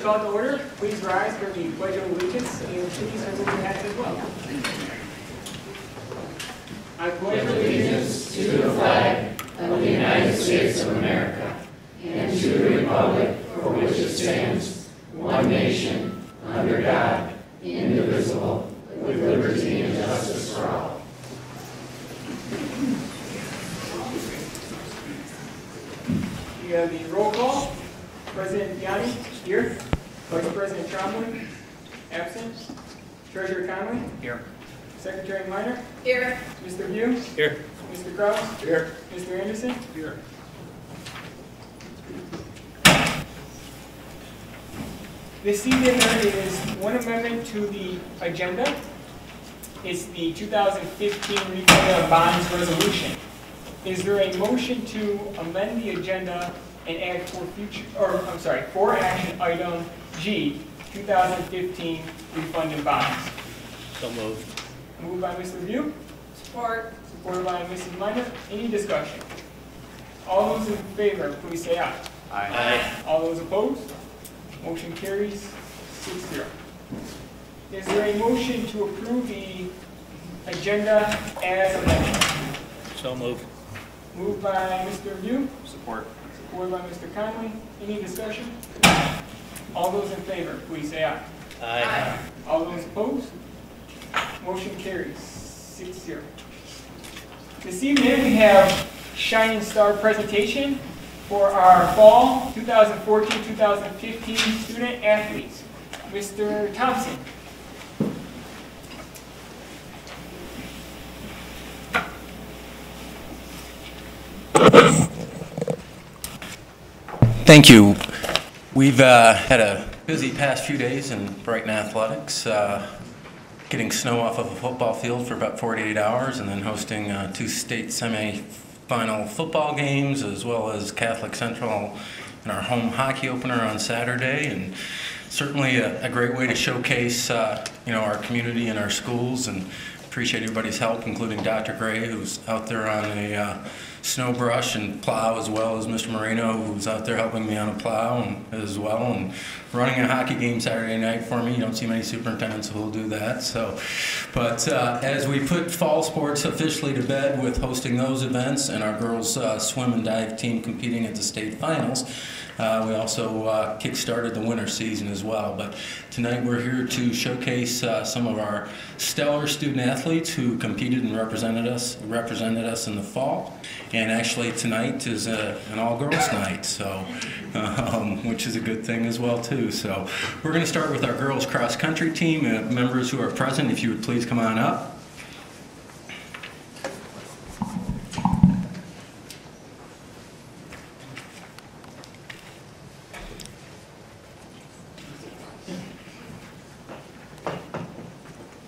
called to order. Please rise for the Pledge of Allegiance, and please remove your hats as well. I pledge allegiance to the flag of the United States of America and to the republic for which it stands, one nation, under God, indivisible, with liberty and justice for all. We have the roll call. President Yanni, here. Vice President Chomley, absent. Treasurer Conley, Here. Secretary Minor, Here. Mr. View, Here. Mr. Krause, Here. Mr. Anderson. Here. This evening there is one amendment to the agenda. It's the 2015 refund of bonds resolution. Is there a motion to amend the agenda and add for action item G, 2015 refund and bonds? So moved. Moved by Mr. View, Support. supported by Mrs. Minor. Any discussion? All those in favor, please say aye. Aye. All those opposed? Motion carries 6-0. Is there a motion to approve the agenda as amended? So moved. Moved by Mr. View, Support. supported by Mr. Conley. Any discussion? All those in favor, please say aye. Aye. All those opposed? Motion carries 6-0. This evening we have Shining Star presentation for our fall 2014-2015 student athletes. Mr. Thompson. Thank you. We've had a busy past few days in Brighton athletics, getting snow off of a football field for about 48 hours and then hosting 2 state semi-final football games, as well as Catholic Central in our home hockey opener on Saturday. And certainly a great way to showcase our community and our schools, and appreciate everybody's help, including Dr. Gray, who's out there on a snow brush and plow, as well as Mr. Moreno, who's out there helping me on a plow as well, and running a hockey game Saturday night for me. You don't see many superintendents who will do that. But as we put fall sports officially to bed with hosting those events and our girls swim and dive team competing at the state finals, we also kick-started the winter season as well. But tonight we're here to showcase some of our stellar student athletes who competed and represented us in the fall. And actually tonight is an all-girls night, so which is a good thing as well too. So we're going to start with our girls cross-country team. Members who are present, if you would please come on up.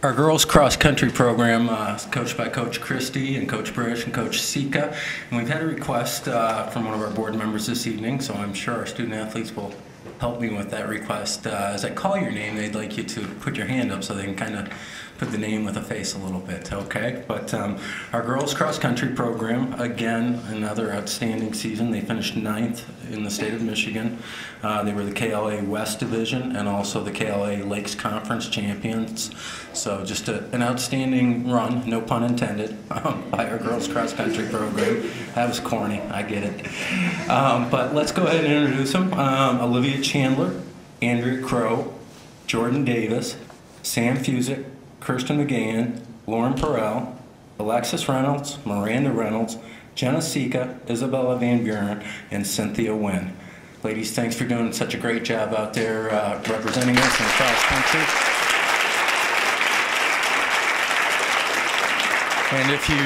Our girls cross-country program is coached by Coach Christie and Coach British and Coach Sika. And we've had a request from one of our board members this evening, so I'm sure our student athletes will help me with that request. As I call your name, they'd like you to put your hand up so they can kind of put the name with a face a little bit, okay? But our girls cross-country program, again, another outstanding season. They finished 9th in the state of Michigan. They were the KLA West Division and also the KLA Lakes Conference champions. So just an outstanding run, no pun intended, by our girls cross-country program. That was corny, I get it. But let's go ahead and introduce them. Olivia Chandler, Andrea Crow, Jordan Davis, Sam Fusick, Kirsten McGann, Lauren Perrell, Alexis Reynolds, Miranda Reynolds, Jenna Sika, Isabella Van Buren, and Cynthia Wynn. Ladies, thanks for doing such a great job out there representing us in cross country. And if you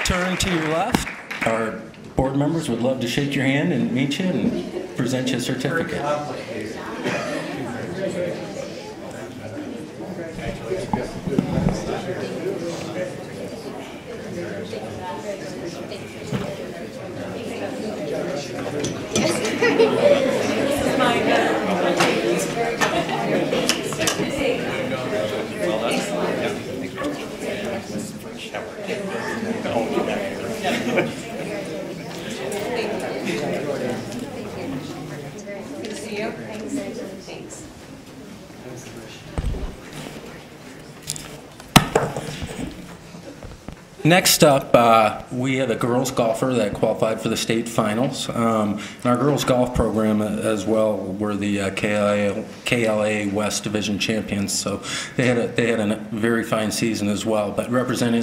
turn to your left, our board members would love to shake your hand and meet you and present you a certificate. Good to see you. Next up, we have a girls golfer that qualified for the state finals. And our girls golf program as well were the KLA West Division champions. So they had a very fine season as well. But representing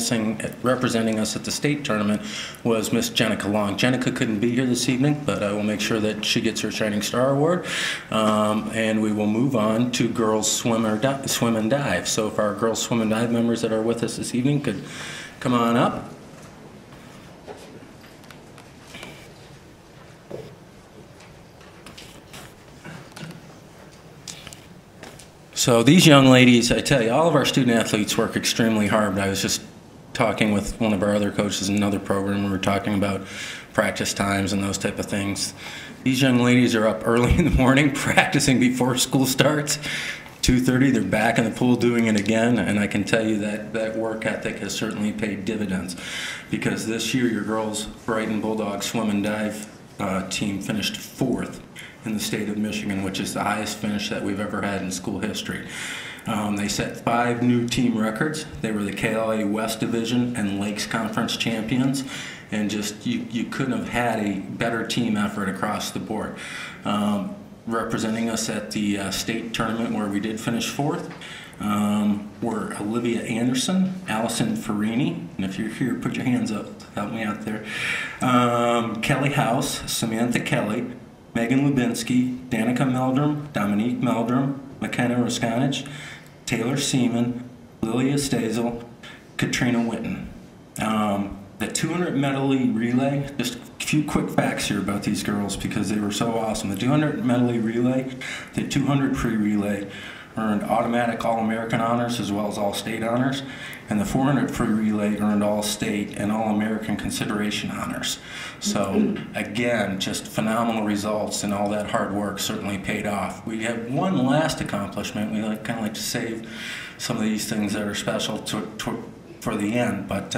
us at the state tournament was Miss Jenica Long. Jenica couldn't be here this evening, but I will make sure that she gets her Shining Star Award. And we will move on to girls swim and dive. So if our girls swim and dive members that are with us this evening could come on up. So these young ladies, I tell you, all of our student athletes work extremely hard. I was just talking with one of our other coaches in another program. We were talking about practice times and those type of things. These young ladies are up early in the morning practicing before school starts. 2:30, they're back in the pool doing it again, and I can tell you that work ethic has certainly paid dividends, because this year your girls' Brighton Bulldogs swim and dive team finished 4th in the state of Michigan, which is the highest finish that we've ever had in school history. They set 5 new team records. They were the KLA West Division and Lakes Conference champions, and just you couldn't have had a better team effort across the board. Representing us at the state tournament, where we did finish 4th, were Olivia Anderson, Allison Farini, and if you're here, put your hands up, help me out there. Kelly House, Samantha Kelly, Megan Lubinsky, Danica Meldrum, Dominique Meldrum, McKenna Roskanich, Taylor Seaman, Lilia Stazel, Katrina Witten. The 200 medley relay, just a few quick facts here about these girls because they were so awesome. The 200 medley relay, the 200 free relay earned automatic All-American honors as well as All-State honors, and the 400 free relay earned All-State and All-American consideration honors. So again, just phenomenal results, and all that hard work certainly paid off. We have one last accomplishment. We kind of like to save some of these things that are special for the end, but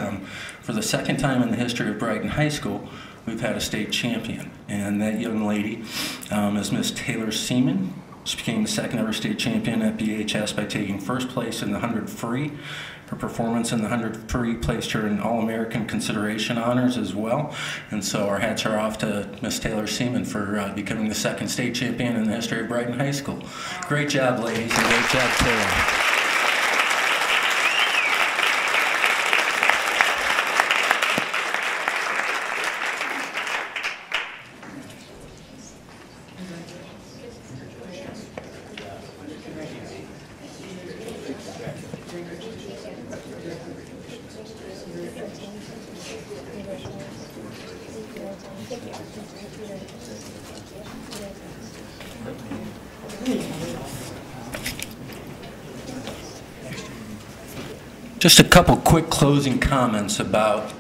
for the second time in the history of Brighton High School, we've had a state champion, and that young lady is Miss Taylor Seaman. She became the second ever state champion at BHS by taking 1st place in the 100 free. Her performance in the 100 free placed her in All-American consideration honors as well, and so our hats are off to Miss Taylor Seaman for becoming the second state champion in the history of Brighton High School. Great job, ladies, and great job, Taylor. Just a couple quick closing comments about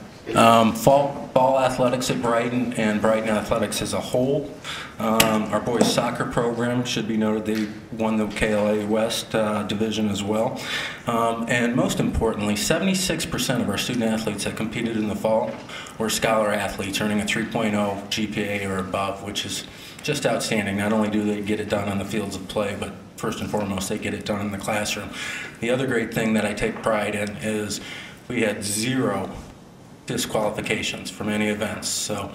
fall athletics at Brighton and Brighton athletics as a whole. Our boys soccer program, should be noted, they won the KLA West division as well. And most importantly, 76% of our student athletes that competed in the fall were scholar athletes earning a 3.0 GPA or above, which is just outstanding. Not only do they get it done on the fields of play, but first and foremost, they get it done in the classroom. The other great thing that I take pride in is we had 0 disqualifications from any events. So,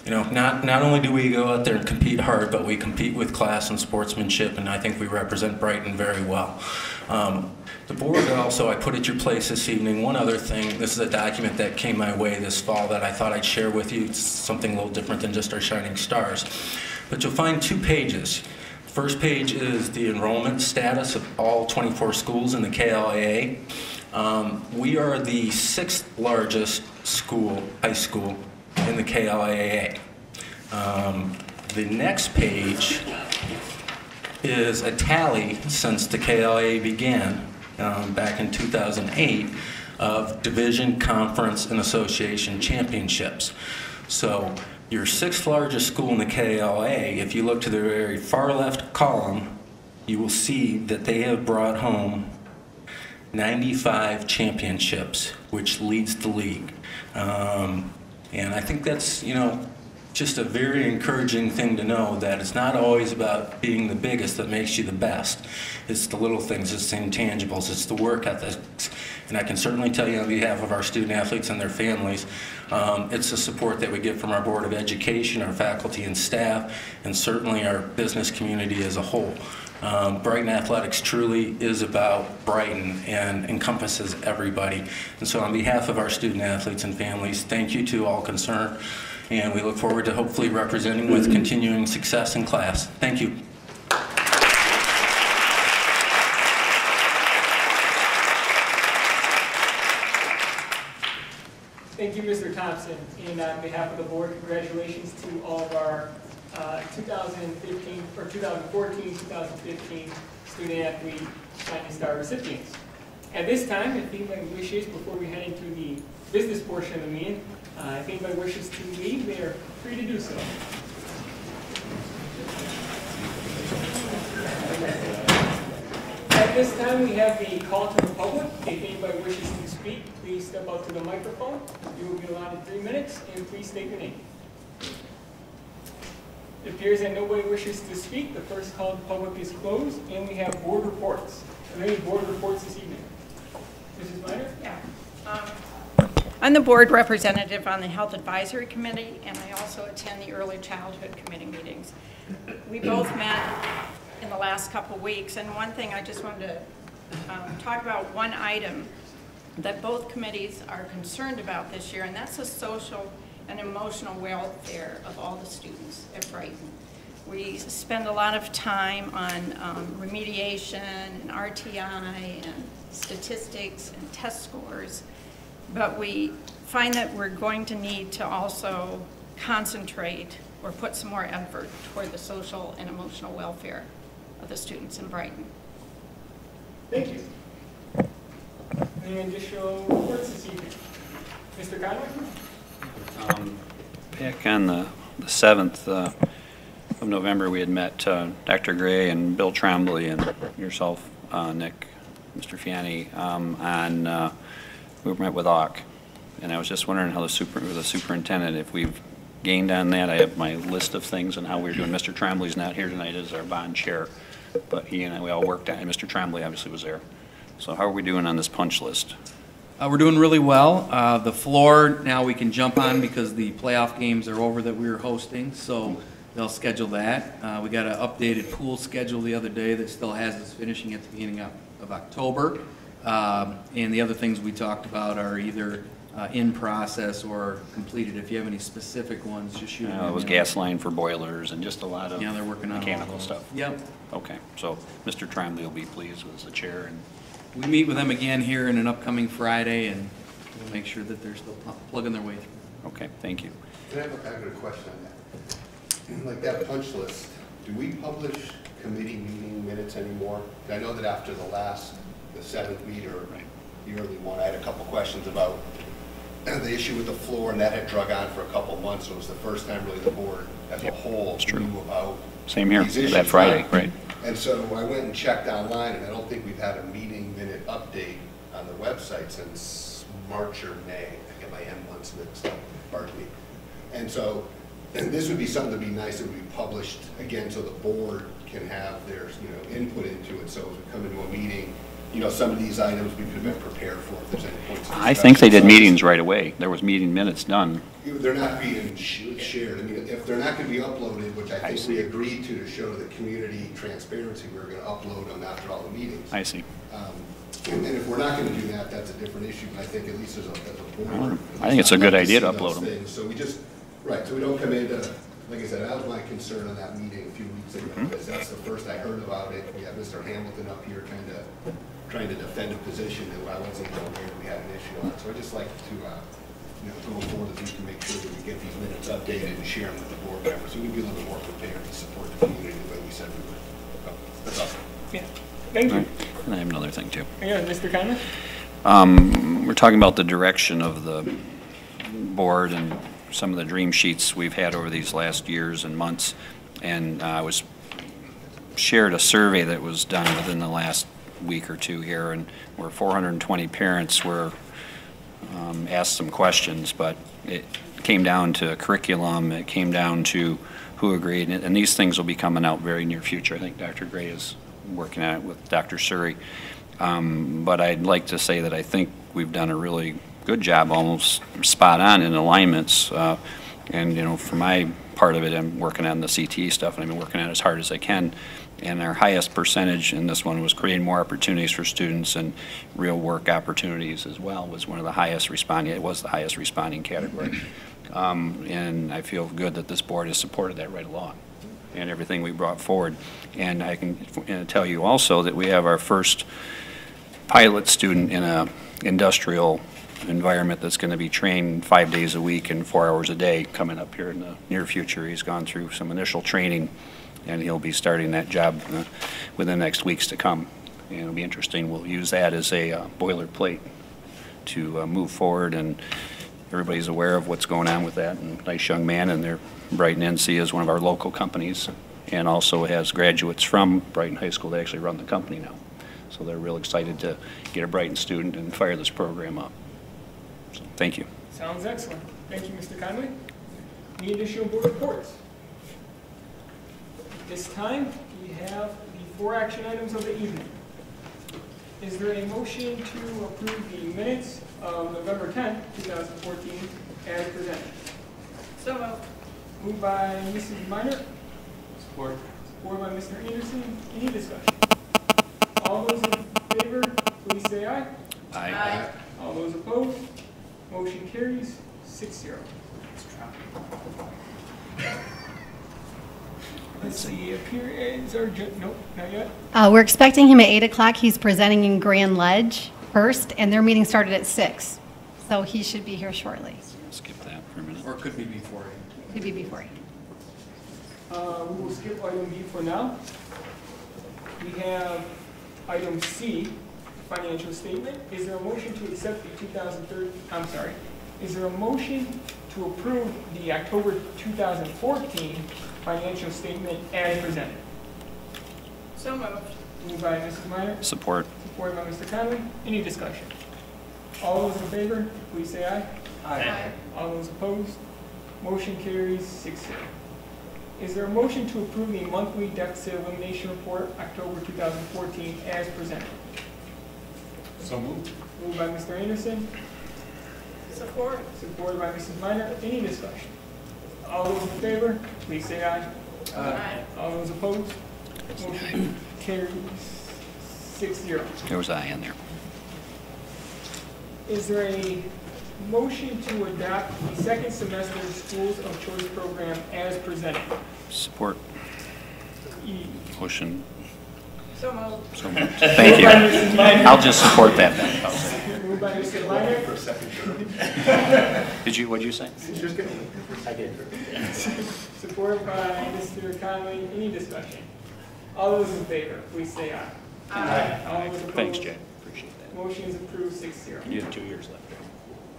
you know, not only do we go out there and compete hard, but we compete with class and sportsmanship, and I think we represent Brighton very well. The board also, I put at your place this evening, one other thing. This is a document that came my way this fall that I thought I'd share with you. It's something a little different than just our shining stars. But you'll find 2 pages. First page is the enrollment status of all 24 schools in the KLAA. We are the 6th largest high school in the KLAA. The next page is a tally since the KLAA began back in 2008 of division, conference, and association championships. So your 6th largest school in the KLAA, if you look to the very far left column, you will see that they have brought home 95 championships, which leads the league. And I think that's, you know, just a very encouraging thing to know that it's not always about being the biggest that makes you the best. It's the little things, it's the intangibles, it's the work ethics. And I can certainly tell you on behalf of our student athletes and their families, it's the support that we get from our Board of Education, our faculty and staff, and certainly our business community as a whole. Brighton Athletics truly is about Brighton and encompasses everybody. And so on behalf of our student athletes and families, thank you to all concerned. And we look forward to hopefully representing with continuing success in class. Thank you. Thank you, Mr. Thompson. And on behalf of the board, congratulations to all of our 2015 or 2014, 2015 student athlete Shining Star recipients. At this time, if anybody wishes, before we head into the business portion of the meeting, if anybody wishes to leave, they are free to do so. At this time, we have the call to the public. If anybody wishes to speak, please step up to the microphone. You will be allotted 3 minutes, and please state your name. It appears that nobody wishes to speak. The first call to the public is closed, and we have board reports. Are there any board reports this evening? Mrs. Minor? Yeah. I'm the board representative on the Health Advisory Committee, and I also attend the Early Childhood Committee meetings. We both met in the last couple of weeks, and one thing I just wanted to talk about, one item that both committees are concerned about this year, and that's the social and emotional welfare of all the students at Brighton. We spend a lot of time on remediation and RTI and statistics and test scores, but we find that we're going to need to also concentrate or put some more effort toward the social and emotional welfare of the students in Brighton. Thank you. Any additional reports this evening? Mr. Conway? Back on the 7th of November, we had met Dr. Gray and Bill Trombley and yourself, Nick, Mr. Fiani, we met with AUK. And I was just wondering how the superintendent, if we've gained on that. I have my list of things and how we're doing. Mr. Trombley's not here tonight as our bond chair, but he and I, we all worked on it. And Mr. Trombley obviously was there. So how are we doing on this punch list? We're doing really well. The floor now we can jump on because the playoff games are over that we were hosting, so they'll schedule that. We got an updated pool schedule the other day that still has us finishing at the beginning of October. And the other things we talked about are either in process or completed. If you have any specific ones, just shoot them. It was gas line for boilers and just a lot of they're working on mechanical stuff. Yep. Okay, so Mr. Trombley will be pleased as the chair. And we meet with them again here in an upcoming Friday, and we'll make sure that they're still plugging their way through. okay, thank you. I have a question on that. Like that punch list, do we publish committee meeting minutes anymore? I know that after the 7th meet or yearly one, I had a couple questions about the issue with the floor, and that had drug on for a couple months. So it was the first time really the board as a whole knew about Same here, these issues. that Friday, right. And so I went and checked online, and I don't think we've had a meeting minute update on the website since March or May. I get my M months mixed up, pardon me. And so this would be something that would be nice if we published again so the board can have their input into it. So as we come into a meeting, some of these items we could have been prepared for if there's any points of discussion. I think they did meetings right away. There was meeting minutes done. They're not being shared. I mean, if they're not going to be uploaded, which I think we agreed to show the community transparency, we're going to upload them after all the meetings. I see. And if we're not going to do that, that's a different issue. But I think at least as a board, I think it's a good idea to upload them. things. So we just, so we don't come into, like I said, that was my concern on that meeting a few weeks ago, because that's the first I heard about it. We had Mr. Hamilton up here trying to defend a position that I wasn't even aware we had an issue on. So I just like to, go forward that we can make sure that we get these minutes updated and share them with the board members, so we'd be a little more prepared to support the community the way we said we would. So that's awesome. Yeah. Thank you. And I have another thing too. Yeah, Mr. Conlon? We're talking about the direction of the board and some of the dream sheets we've had over these last years and months. And I was shared a survey that was done within the last week or two here, and where 420 parents were asked some questions, but it came down to curriculum, it came down to who agreed, and these things will be coming out very near future. I think Dr. Gray is working on it with Dr. Suri. But I'd like to say that I think we've done a really good job, almost spot on in alignments. And, you know, for my part of it, I'm working on the CTE stuff, and I've been working on it as hard as I can. And our highest percentage in this one was creating more opportunities for students and real work opportunities as well was one of the highest responding, it was the highest responding category. And I feel good that this board has supported that right along and everything we brought forward. And I can tell you also that we have our first pilot student in a industrial environment that's going to be trained 5 days a week and 4 hours a day coming up here in the near future. He's gone through some initial training, and he'll be starting that job within the next weeks to come. And it'll be interesting. We'll use that as a boilerplate to move forward, and everybody's aware of what's going on with that. And nice young man, and their Brighton NC is one of our local companies, and also has graduates from Brighton High School that actually run the company now. So they're real excited to get a Brighton student and fire this program up. So, thank you. Sounds excellent. Thank you, Mr. Conley. Any additional board reports? At this time, we have the 4 action items of the evening. Is there a motion to approve the minutes of November 10th, 2014 as presented? So moved. Moved by Mrs. Minor. Support. Supported by Mr. Anderson. Any discussion? All those in favor, please say aye. Aye. All those opposed, motion carries 6-0. Let's see, appearance or nope, not yet. We're expecting him at 8 o'clock. He's presenting in Grand Ledge first, and their meeting started at 6. So he should be here shortly. Skip that for a minute. Or it could be before. Could be before 8. We will skip item B for now. We have item C, financial statement. Is there a motion to accept the 2013, I'm sorry, is there a motion to approve the October 2014 financial statement as presented? So moved. Moved by Mrs. Minor, Support. supported by Mr. Conley. Any discussion? All those in favor, please say aye. Aye. All those opposed, motion carries 6-0. Is there a motion to approve the monthly deficit elimination report, October 2014, as presented? So moved. Moved by Mr. Anderson, Support. supported by Mrs. Minor. Any discussion? All those in favor, please say aye. Aye. All those opposed, motion carries 6-0. There was aye in there. Is there a motion to adopt the second semester Schools of Choice program as presented? Support. E. Motion. So moved. So moved. Thank you. I'll just support that then. Moved by Mr. Minor, For a second. What'd you say? I did. supported by Mr. Conley. Any discussion? All those in favor, please say aye. Aye. All those opposed, Thanks, Jay. Appreciate that. motion is approved 6-0. You have 2 years left.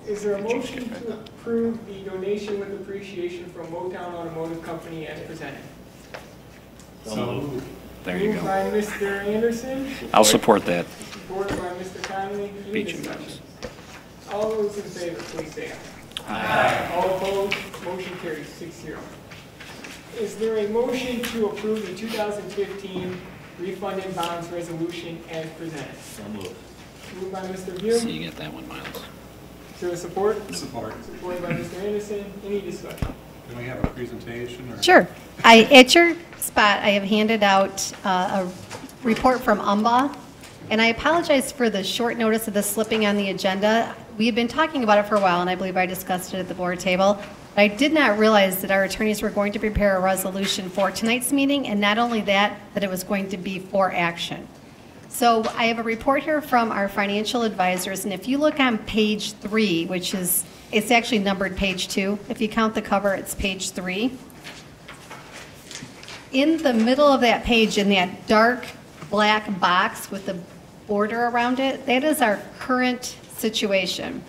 Is there a motion to approve the donation with appreciation from Motown Automotive Company as presented? So moved. There you Moved go. by Mr. Anderson, I'll support that. supported by Mr. Conley. Any Beat you, discussion? Dennis. All those in favor, please say aye. Aye. All opposed, motion carries 6-0. Is there a motion to approve the 2015 refunded bonds resolution as presented? So moved. Moved by Mr. So Beal. you get that one, Miles. Is there a support? Support. Supported by Mr. Anderson. Any discussion? Can we have a presentation or? Sure. At your spot, I have handed out a report from UMBA, and I apologize for the short notice of this slipping on the agenda. We have been talking about it for a while, and I believe I discussed it at the board table. But I did not realize that our attorneys were going to prepare a resolution for tonight's meeting, and not only that, that it was going to be for action. So I have a report here from our financial advisors, and if you look on page 3, which is, it's actually numbered page 2. If you count the cover, it's page 3. In the middle of that page, in that dark black box with the border around it, that is our current situation.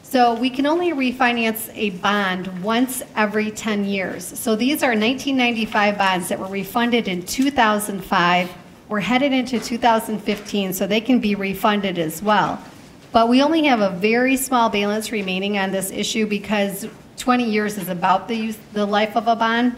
So we can only refinance a bond once every 10 years. So these are 1995 bonds that were refunded in 2005. We're headed into 2015, so they can be refunded as well. But we only have a very small balance remaining on this issue because 20 years is about the life of a bond.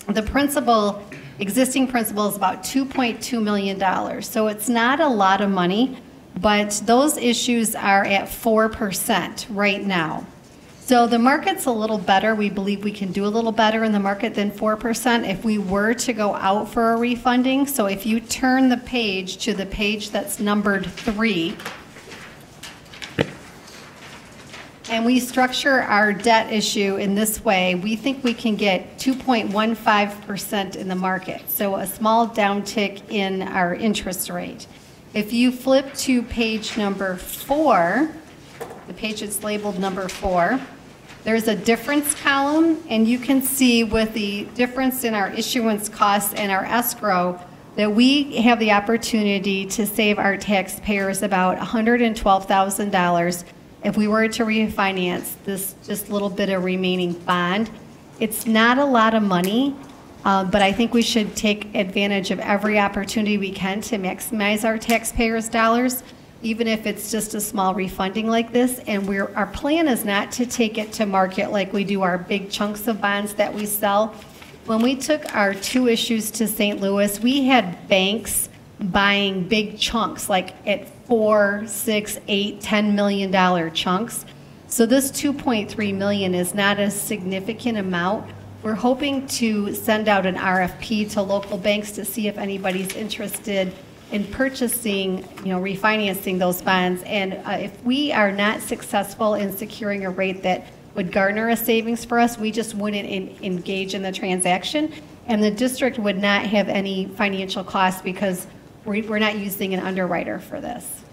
The existing principal is about $2.2 million. So it's not a lot of money, but those issues are at 4% right now. So the market's a little better. We believe we can do a little better in the market than 4% if we were to go out for a refunding. So if you turn the page to the page that's numbered 3, and we structure our debt issue in this way, we think we can get 2.15% in the market. So a small downtick in our interest rate. If you flip to page number 4, the page that's labeled number 4, there's a difference column, and you can see with the difference in our issuance costs and our escrow that we have the opportunity to save our taxpayers about $112,000 if we were to refinance this just little bit of remaining bond. It's not a lot of money, but I think we should take advantage of every opportunity we can to maximize our taxpayers' dollars, even if it's just a small refunding like this. And our plan is not to take it to market like we do our big chunks of bonds that we sell. When we took our 2 issues to St. Louis, we had banks buying big chunks, like at $4, $6, $8, $10 million chunks. So this $2.3 million is not a significant amount. We're hoping to send out an RFP to local banks to see if anybody's interested in purchasing, refinancing those bonds. And if we are not successful in securing a rate that would garner a savings for us, we just wouldn't engage in the transaction. And the district would not have any financial costs because we're not using an underwriter for this.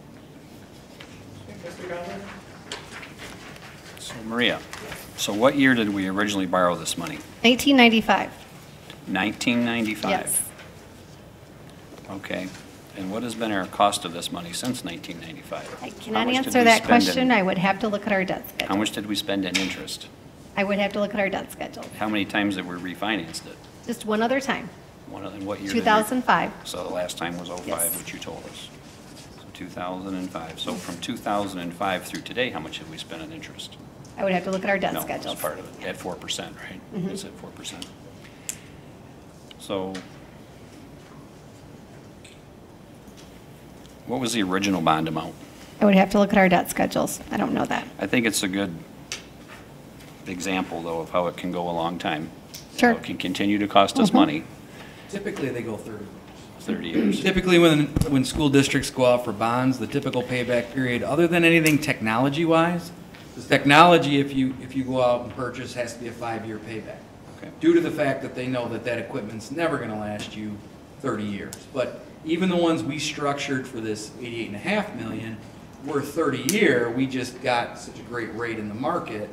So Maria, so what year did we originally borrow this money? 1995. 1995? Yes. Okay. And what has been our cost of this money since 1995? I cannot answer that question. I would have to look at our debt schedule. How much did we spend in interest? I would have to look at our debt schedule. How many times have we refinanced it? Just one other time. In what year? 2005. So the last time was 05, Yes. which you told us. So 2005. So from 2005 through today, how much have we spent on interest? I would have to look at our debt No, schedule. it's part of it, at 4%, right? Mhm. It's at 4%. So what was the original bond amount? I would have to look at our debt schedules. I don't know that. I think it's a good example, though, of how it can go a long time. Sure. How it can continue to cost us Mhm. money, Typically, they go 30. 30 years. Typically, when school districts go out for bonds, the typical payback period, other than anything technology-wise, is technology, if you go out and purchase, has to be a 5-year payback. Okay. Due to the fact that they know that equipment's never going to last you 30 years. But even the ones we structured for this $88.5 million were 30-year. We just got such a great rate in the market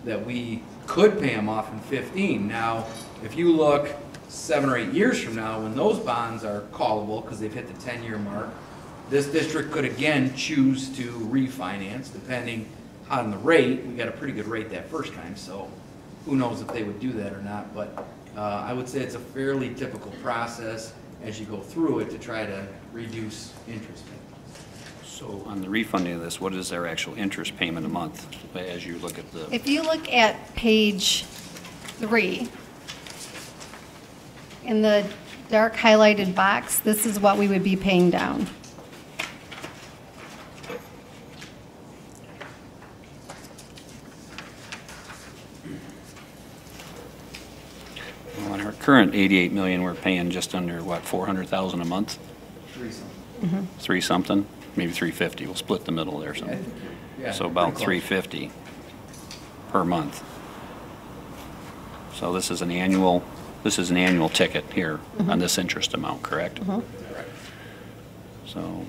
that we could pay them off in 15. Now, if you look 7 or 8 years from now, when those bonds are callable because they've hit the 10-year mark, this district could again choose to refinance depending on the rate. We got a pretty good rate that first time, so who knows if they would do that or not. But I would say it's a fairly typical process as you go through it to try to reduce interest payments. So on the refunding of this, what is their actual interest payment a month as you look at the? If you look at page 3, in the dark highlighted box, this is what we would be paying down. Well, on our current 88 million, we're paying just under, what, 400,000 a month? 3 something. Mm-hmm. 3 something, maybe 350. We'll split the middle there, so. Yeah, So about pretty close. 350 per month. So this is an annual ticket here on this interest amount, correct? So,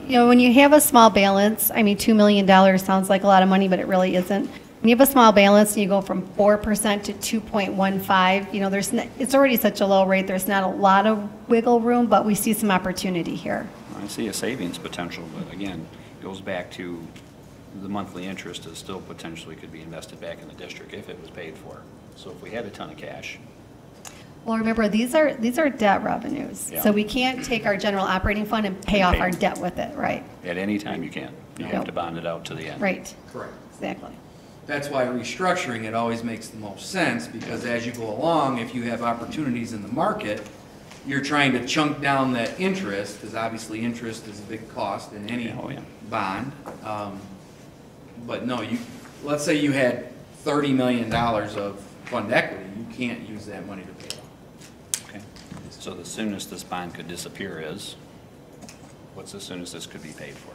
When you have a small balance, I mean, $2 million sounds like a lot of money, but it really isn't. When you have a small balance and you go from 4% to 2.15, it's already such a low rate, there's not a lot of wiggle room, but we see some opportunity here. I see a savings potential, but again, it goes back to the monthly interest is still potentially could be invested back in the district if it was paid for. So if we had a ton of cash. Well, remember, these are debt revenues. Yeah. So we can't take our general operating fund and pay off pay. our debt with it, right? At any time you can. You Yep. have to bond it out to the end. Right, Correct. exactly. that's why restructuring it always makes the most sense, because as you go along, if you have opportunities in the market, you're trying to chunk down that interest, because obviously interest is a big cost in any bond. But no, let's say you had $30 million of fund equity, you can't use that money to pay it off. Okay. So the soonest this bond could disappear is, what's the soonest this could be paid for?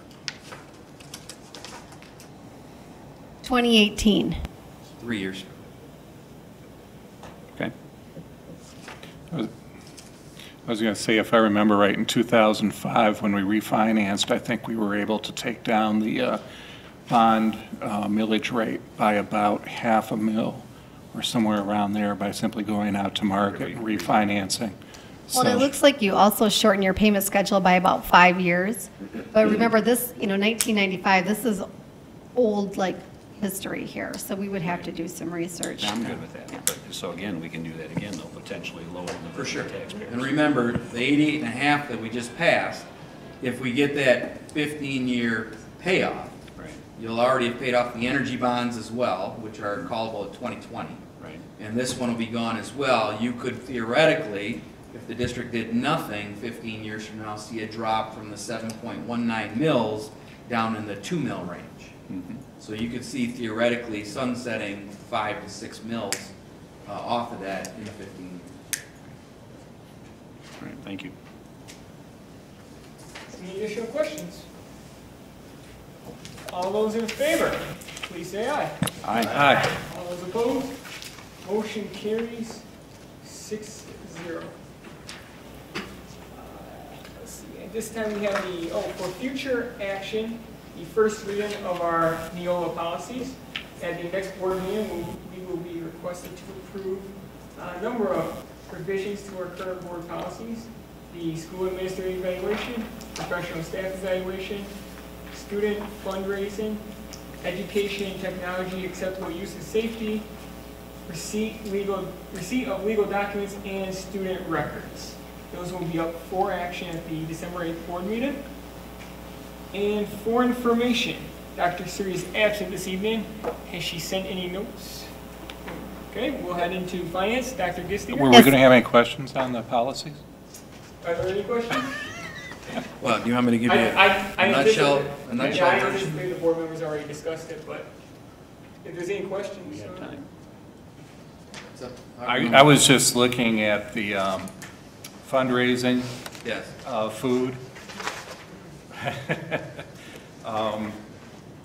2018. 3 years. Okay. I was going to say, if I remember right, in 2005, when we refinanced, I think we were able to take down the bond millage rate by about $500,000 or somewhere around there by simply going out to market and refinancing. Well, So- it looks like you also shorten your payment schedule by about 5 years. But remember this, 1995, this is old, like, history here, so we would have to do some research. I'm good with that. But, so again, we can do that again, though, potentially lower the For sure. taxpayers. And remember, the 88.5 that we just passed, if we get that 15-year payoff, Right, you'll already have paid off the energy bonds as well, which are callable at 2020. right. And this one will be gone as well. You could theoretically, if the district did nothing 15 years from now, see a drop from the 7.19 mils down in the 2 mil range. Mhm. So you could see theoretically sunsetting 5 to 6 mils off of that in 15 years. All right, thank you. Any additional questions? All those in favor, please say aye. Aye. All those opposed? Motion carries 6-0. Let's see, at this time we have for future action, the first reading of our Neola policies. At the next board meeting, we will be requested to approve a number of revisions to our current board policies: the school administrative evaluation, professional staff evaluation, student fundraising, education and technology, acceptable use and safety, receipt of legal documents, and student records. Those will be up for action at the December 8th board meeting. And for information, Dr. Suri is absent this evening. Has she sent any notes? Okay, we'll head into finance. Dr. Gistinger? Were we going to have any questions on the policies? Are there any questions? Well, do you want me to give you I a nutshell anticipate- I version? anticipate the board members already discussed it, but if there's any questions. We have time. So, I was just looking at the fundraising Yes. food.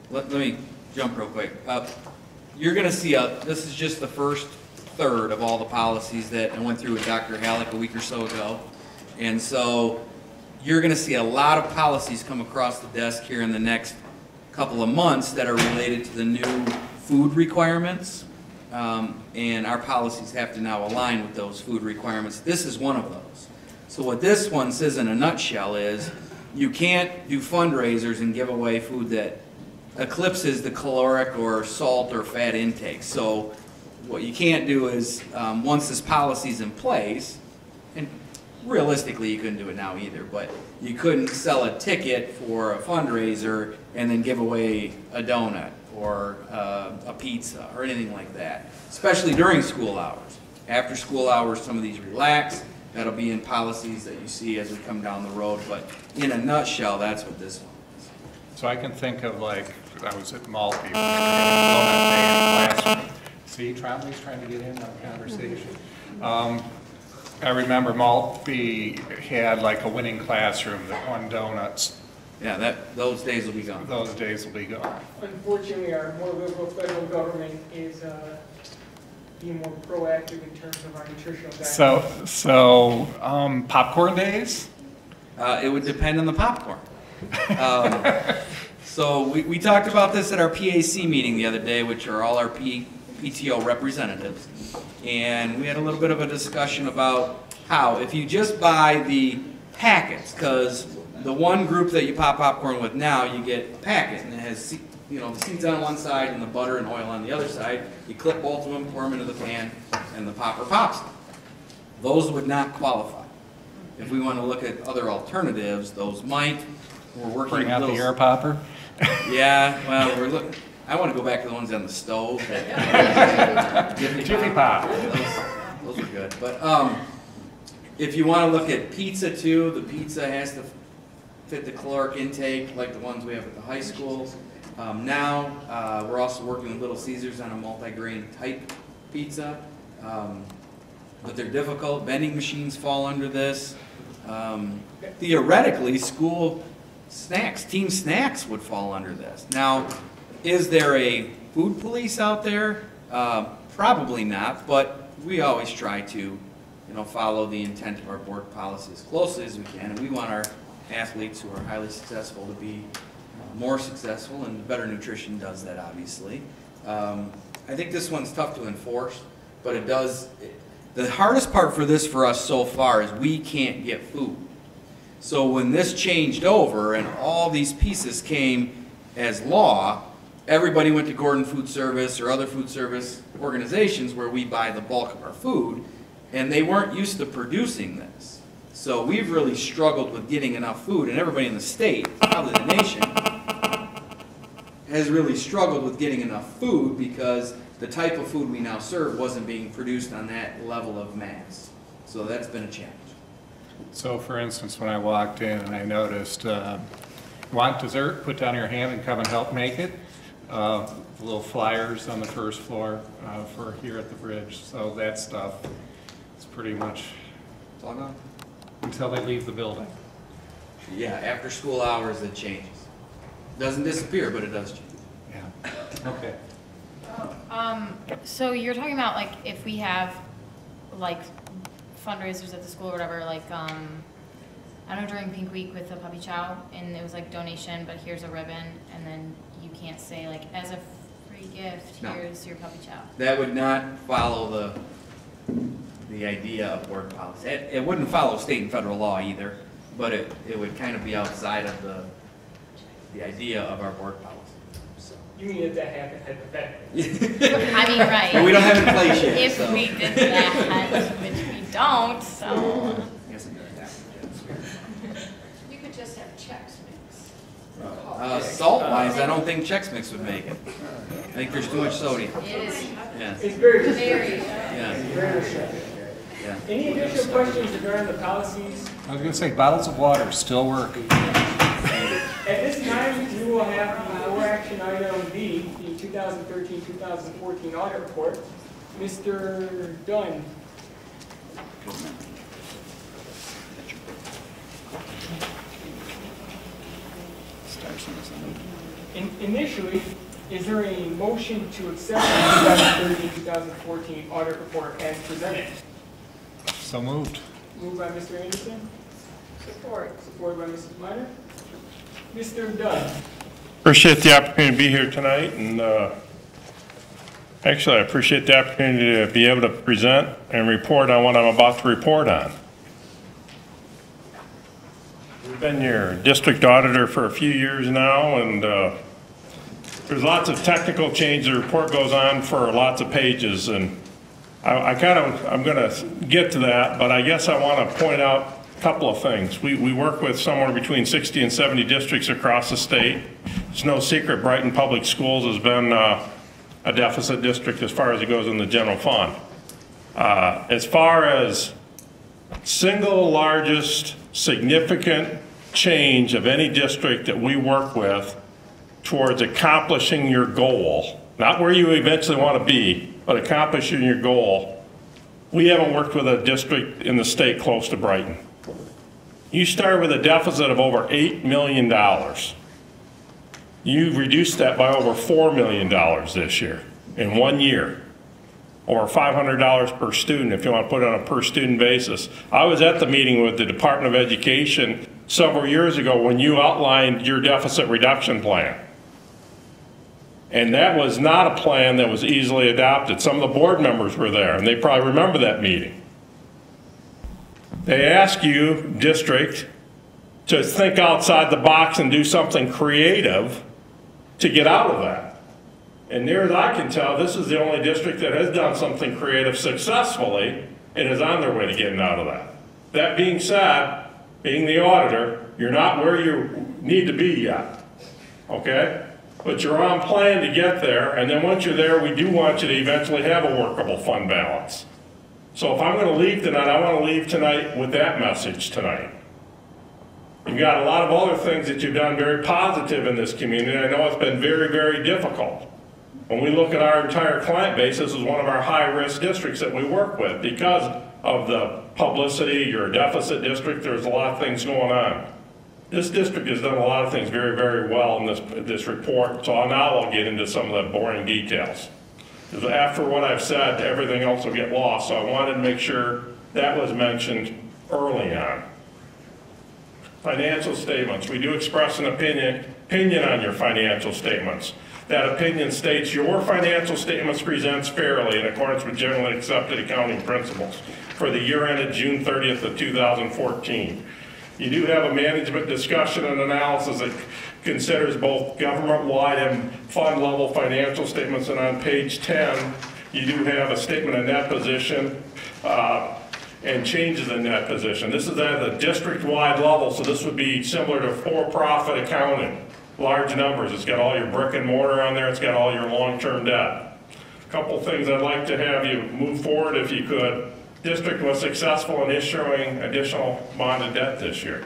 Let me jump real quick. You're going to see this is just the first third of all the policies that I went through with Dr. Halleck a week or so ago. And so you're going to see a lot of policies come across the desk here in the next couple of months that are related to the new food requirements. And our policies have to now align with those food requirements. This is one of those. So what this one says in a nutshell is you can't do fundraisers and give away food that eclipses the caloric or salt or fat intake. So what you can't do is, once this policy is in place, and realistically you couldn't do it now either, but you couldn't sell a ticket for a fundraiser and then give away a donut or a pizza or anything like that, especially during school hours. After school hours, some of these relax. That'll be in policies that you see as we come down the road, but in a nutshell, that's what this one is. So I can think of, like, I was at Maltby. Classroom. See, Trombley's trying to get in on the conversation. I remember Maltby had like a winning classroom that won donuts. Yeah, those days will be gone. Those days will be gone. Unfortunately, our more liberal federal government is being more proactive in terms of our nutritional diet. So popcorn days? It would depend on the popcorn. So we talked about this at our PAC meeting the other day, which are all our PTO representatives. And we had a little bit of a discussion about how, if you just buy the packets, because the one group that you pop popcorn with now, you get a packet, and it has the seeds on one side and the butter and oil on the other side. You clip both of them, pour them into the pan, and the popper pops them. Those would not qualify. If we want to look at other alternatives, those might. We're working Bring out with the those. air popper? Yeah, well, I want to go back to the ones on the stove. Jiffy Pop. Those are good. But if you want to look at pizza too, the pizza has to fit the caloric intake like the ones we have at the high school. Now we're also working with Little Caesars on a multi-grain type pizza. But they're difficult. Vending machines fall under this. Theoretically, school snacks, team snacks would fall under this. Now, is there a food police out there? Probably not, but we always try to, follow the intent of our board policy as closely as we can. And we want our athletes who are highly successful to be more successful, and better nutrition does that, obviously. I think this one's tough to enforce, but it does. The hardest part for this for us so far is we can't get food. So when this changed over and all these pieces came as law, everybody went to Gordon Food Service or other food service organizations where we buy the bulk of our food, and they weren't used to producing this. So we've really struggled with getting enough food, and everybody in the state, probably the nation, has really struggled with getting enough food because the type of food we now serve wasn't being produced on that level of mass. So that's been a challenge. So for instance, when I walked in and I noticed, want dessert, put down your hand and come and help make it. Little flyers on the first floor for here at the bridge. So that stuff is pretty much It's all gone? until they leave the building. Yeah, after school hours it changes. Doesn't disappear, but it does change. Yeah. Okay. So you're talking about like if we have like fundraisers at the school or whatever, like I don't know, during Pink Week with the puppy chow, and it was like donation, but here's a ribbon, and then you can't say like as a free gift, No. here's your puppy chow. That would not follow the idea of board policy. It wouldn't follow state and federal law either, but it would kind of be outside of the idea of our board policy. So. You mean if that happened hypothetically? I mean, right. But we don't have it in place yet. If so. we did that, which we don't, so. Yes, it does happen. You could just have Chex Mix. Salt-wise, I don't think Chex Mix would make it. I think there's too much sodium. It is Yes. It's very very. Yeah. very restrictive. Yeah. Any additional questions regarding the policies? I was going to say bottles of water still work. At this time, you will have before action item B, the 2013-2014 audit report. Mr. Dunn. Initially, is there a motion to accept the 2013-2014 audit report as presented? So moved. Moved by Mr. Anderson. Support. Supported by Mrs. Minor. Mr. Dunn. Appreciate the opportunity to be here tonight, and actually I appreciate the opportunity to be able to present and report on what I'm about to report on. We've been your district auditor for a few years now, and there's lots of technical change. The report goes on for lots of pages, and I'm going to get to that, but I guess I want to point out a couple of things. We work with somewhere between 60 and 70 districts across the state. It's no secret Brighton Public Schools has been a deficit district as far as it goes in the general fund. As far as single largest significant change of any district that we work with towards accomplishing your goal, not where you eventually want to be, but accomplishing your goal, we haven't worked with a district in the state close to Brighton. You started with a deficit of over $8 million. You've reduced that by over $4 million this year, in 1 year. Or $500 per student if you want to put it on a per student basis. I was at the meeting with the Department of Education several years ago when you outlined your deficit reduction plan. And that was not a plan that was easily adopted. Some of the board members were there, and they probably remember that meeting. They asked you, district, to think outside the box and do something creative to get out of that. And near as I can tell, this is the only district that has done something creative successfully and is on their way to getting out of that. That being said, being the auditor, you're not where you need to be yet, okay? but you're on plan to get there, and then once you're there, we do want you to eventually have a workable fund balance. So if I'm going to leave tonight, I want to leave tonight with that message tonight. You've got a lot of other things that you've done very positive in this community. I know it's been very, very difficult. When we look at our entire client base, this is one of our high-risk districts that we work with because of the publicity. You're a deficit district. There's a lot of things going on. This district has done a lot of things very, very well in this report, so now I'll get into some of the boring details. Because after what I've said, everything else will get lost, so I wanted to make sure that was mentioned early on. Financial statements. We do express an opinion on your financial statements. That opinion states your financial statements presents fairly in accordance with generally accepted accounting principles for the year ended June 30th of 2014. You do have a management discussion and analysis that considers both government-wide and fund-level financial statements, and on page 10, you do have a statement of net position and changes in net position. This is at the district-wide level, so this would be similar to for-profit accounting. Large numbers. It's got all your brick and mortar on there. It's got all your long-term debt. A couple things I'd like to have you move forward if you could. District was successful in issuing additional bonded debt this year.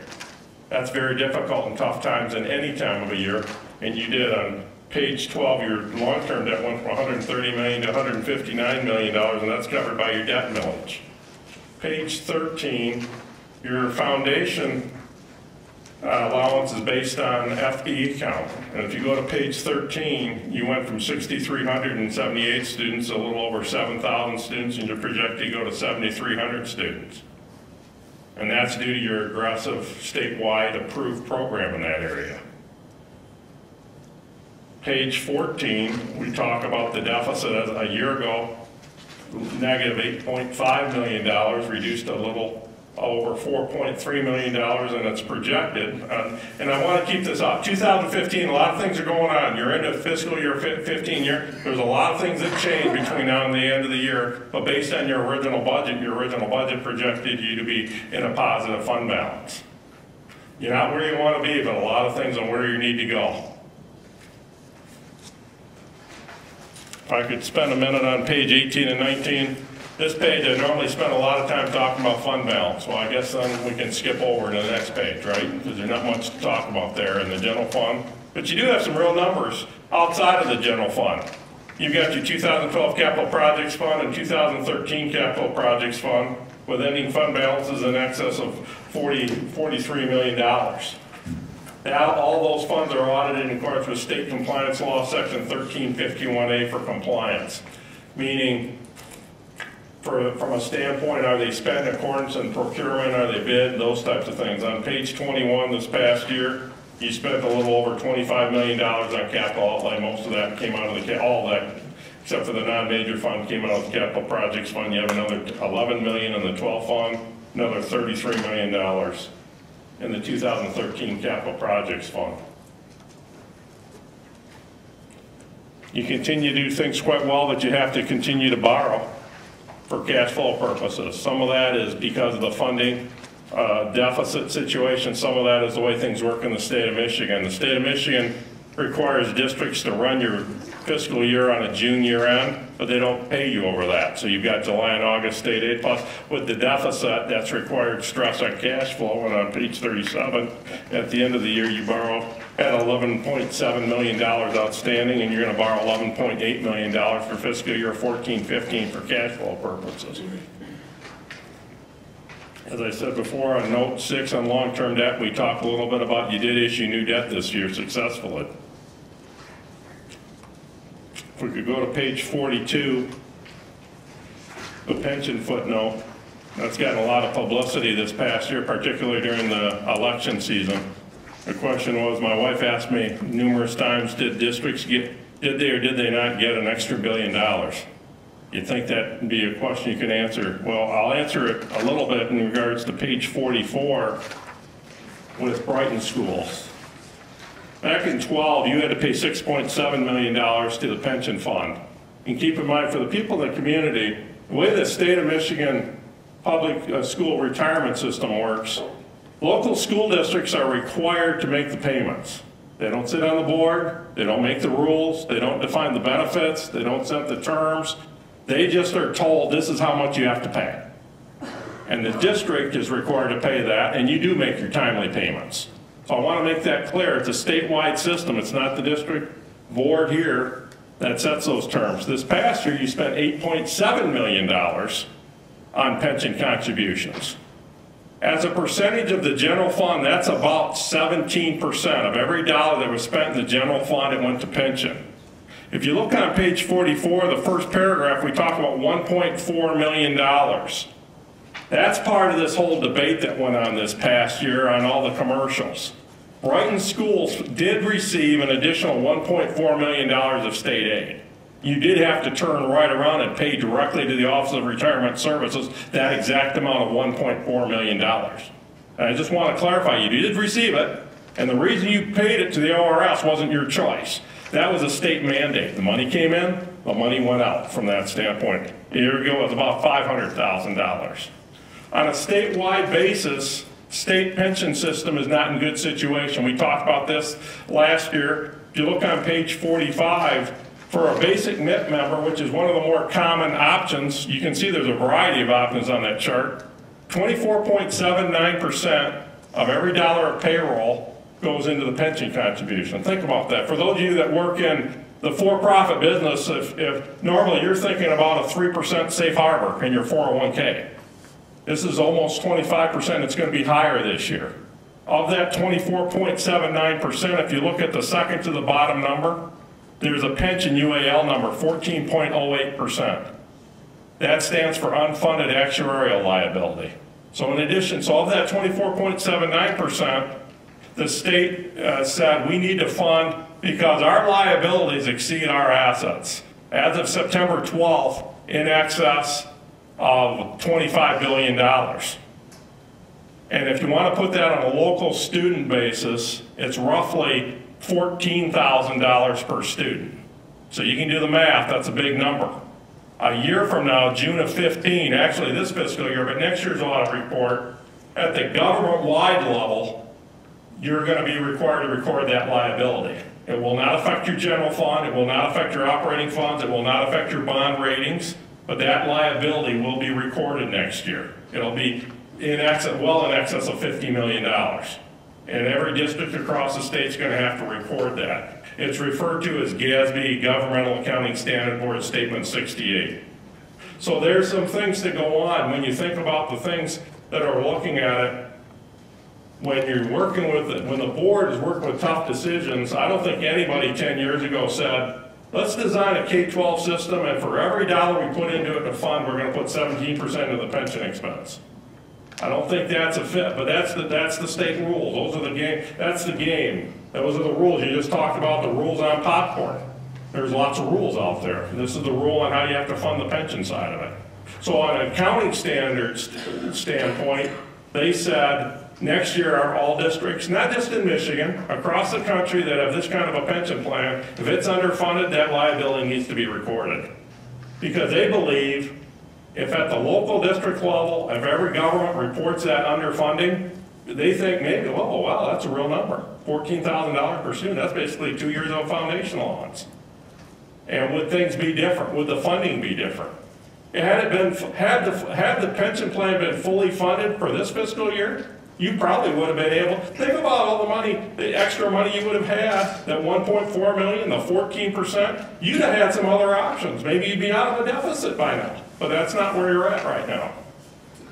That's very difficult and tough times in any time of a year, and you did. On page 12, your long-term debt went from $130 million to $159 million, and that's covered by your debt millage. Page 13, your foundation allowance is based on FTE count. And if you go to page 13, you went from 6,378 students to a little over 7,000 students, and you're projected to go to 7,300 students. And that's due to your aggressive statewide approved program in that area. Page 14, we talk about the deficit as a year ago, negative $8.5 million, reduced a little over $4.3 million, and it's projected. And I want to keep this up. 2015, a lot of things are going on. You're into fiscal year 15 year. There's a lot of things that change between now and the end of the year, but based on your original budget projected you to be in a positive fund balance. You're not where you want to be, but a lot of things on where you need to go. If I could spend a minute on page 18 and 19. This page, I normally spend a lot of time talking about fund balance. Well, I guess then we can skip over to the next page, right? Because there's not much to talk about there in the general fund. But you do have some real numbers outside of the general fund. You've got your 2012 capital projects fund and 2013 capital projects fund with ending fund balances in excess of $43 million. Now, all those funds are audited in accordance with state compliance law, section 1351A for compliance, meaning from a standpoint, are they spent in accordance in procurement, are they bid, those types of things. On page 21 this past year, you spent a little over $25 million on capital outlay. Most of that came out of all of that, except for the non-major fund, came out of the capital projects fund. You have another $11 million in the 12 fund, another $33 million in the 2013 capital projects fund. You continue to do things quite well, but you have to continue to borrow for cash flow purposes. Some of that is because of the funding deficit situation. Some of that is the way things work in the state of Michigan. The state of Michigan requires districts to run your fiscal year on a June year end, but they don't pay you over that. So you've got July and August state aid, plus with the deficit, that's required stress on cash flow. And on page 37, at the end of the year, you borrow at $11.7 million outstanding, and you're going to borrow $11.8 million for fiscal year 14-15 for cash flow purposes. As I said before, on note 6 on long-term debt, we talked a little bit about you did issue new debt this year successfully. If we could go to page 42, the pension footnote, that's gotten a lot of publicity this past year, particularly during the election season. The question was, my wife asked me numerous times, did districts did they or did they not get an extra $1 billion? You'd think that would be a question you could answer. Well, I'll answer it a little bit in regards to page 44 with Brighton schools. Back in 12, you had to pay $6.7 million to the pension fund. And keep in mind, for the people in the community, the way the state of Michigan public school retirement system works, local school districts are required to make the payments. They don't sit on the board, they don't make the rules, they don't define the benefits, they don't set the terms. They just are told this is how much you have to pay. And the district is required to pay that, and you do make your timely payments. So I want to make that clear. It's a statewide system. It's not the district board here that sets those terms. This past year, you spent $8.7 million on pension contributions. As a percentage of the general fund, that's about 17% of every dollar that was spent in the general fund, it went to pension. If you look on page 44, the first paragraph, we talk about $1.4 million. That's part of this whole debate that went on this past year on all the commercials. Brighton schools did receive an additional $1.4 million of state aid. You did have to turn right around and pay directly to the Office of Retirement Services that exact amount of $1.4 million. And I just want to clarify, you did receive it, and the reason you paid it to the ORS wasn't your choice. That was a state mandate. The money came in, the money went out from that standpoint. A year ago, it was about $500,000. On a statewide basis, state pension system is not in good situation. We talked about this last year. If you look on page 45, for a basic MIP member, which is one of the more common options, you can see there's a variety of options on that chart. 24.79% of every dollar of payroll goes into the pension contribution. Think about that. For those of you that work in the for-profit business, if normally you're thinking about a 3% safe harbor in your 401k. This is almost 25%. It's going to be higher this year. Of that 24.79%, if you look at the second to the bottom number, there's a pension UAL number, 14.08%. That stands for unfunded actuarial liability. So in addition, so of that 24.79%, the state said we need to fund because our liabilities exceed our assets. As of September 12th, in excess of $25 billion. And if you want to put that on a local student basis, it's roughly $14,000 per student. So you can do the math, that's a big number. A year from now, June of 15, actually this fiscal year, but next year's audit report, at the government-wide level, you're going to be required to record that liability. It will not affect your general fund, it will not affect your operating funds, it will not affect your bond ratings, but that liability will be recorded next year. It'll be in excess, well in excess of $50 million. And every district across the state is going to have to record that. It's referred to as GASB, Governmental Accounting Standard Board Statement 68. So there's some things to go on when you think about the things that are looking at it. When you're working with it, when the board is working with tough decisions, I don't think anybody 10 years ago said, let's design a K-12 system and for every dollar we put into it to fund, we're going to put 17% of the pension expense. I don't think that's a fit, but that's the state rules. Those are the game. That's the game. Those are the rules. You just talked about the rules on popcorn. There's lots of rules out there. This is the rule on how you have to fund the pension side of it. So on an accounting standards standpoint, they said next year are all districts, not just in Michigan, across the country that have this kind of a pension plan, if it's underfunded, that liability needs to be recorded. Because they believe if at the local district level, if every government reports that underfunding, they think maybe, oh, wow, that's a real number. $14,000 per student, that's basically 2 years of foundation allowance. And would things be different? Would the funding be different? Had the pension plan been fully funded for this fiscal year, you probably would have been able, think about all the money, the extra money you would have had, that 1.4 million, the 14%, you'd have had some other options. Maybe you'd be out of a deficit by now, but that's not where you're at right now.